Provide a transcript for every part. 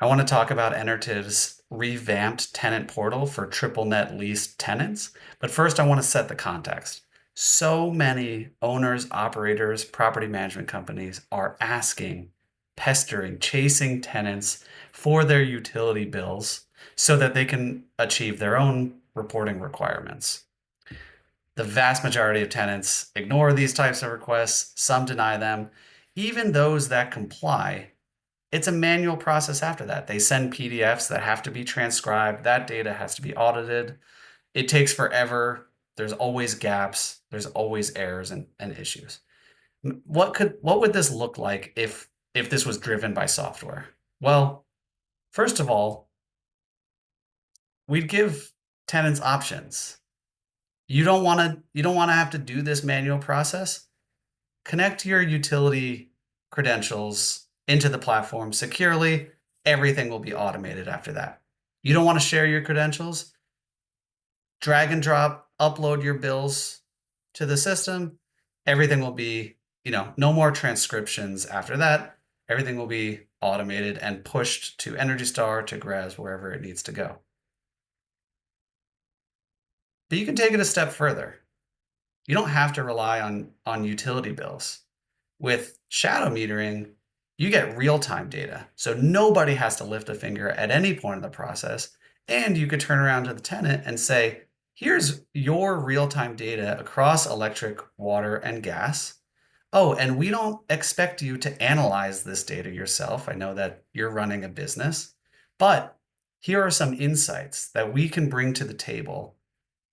I want to talk about Enertiv's revamped tenant portal for triple net leased tenants. But first, I want to set the context. So many owners, operators, property management companies are asking, pestering, chasing tenants for their utility bills so that they can achieve their own reporting requirements. The vast majority of tenants ignore these types of requests, some deny them. Even those that comply, it's a manual process after that. They send PDFs that have to be transcribed. That data has to be audited. It takes forever. There's always gaps. There's always errors and issues. What would this look like if this was driven by software? Well, first of all, we'd give tenants options. You don't want to have to do this manual process. Connect your utility credentials into the platform securely. Everything will be automated after that. You don't want to share your credentials? Drag and drop, upload your bills to the system. Everything will be, no more transcriptions after that. Everything will be automated and pushed to Energy Star, to GRES, wherever it needs to go. But you can take it a step further. You don't have to rely on utility bills. With shadow metering, you get real-time data. So nobody has to lift a finger at any point in the process. And you could turn around to the tenant and say, here's your real-time data across electric, water, and gas. Oh, and we don't expect you to analyze this data yourself. I know that you're running a business, but here are some insights that we can bring to the table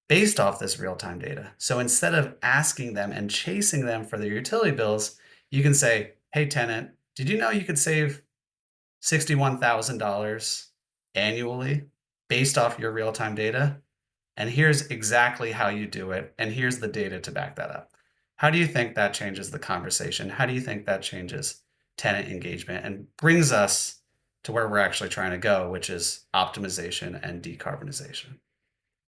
based off this real-time data. So instead of asking them and chasing them for their utility bills, you can say, hey, tenant, did you know you could save $61,000 annually based off your real-time data? And here's exactly how you do it. And here's the data to back that up. How do you think that changes the conversation? How do you think that changes tenant engagement and brings us to where we're actually trying to go, which is optimization and decarbonization?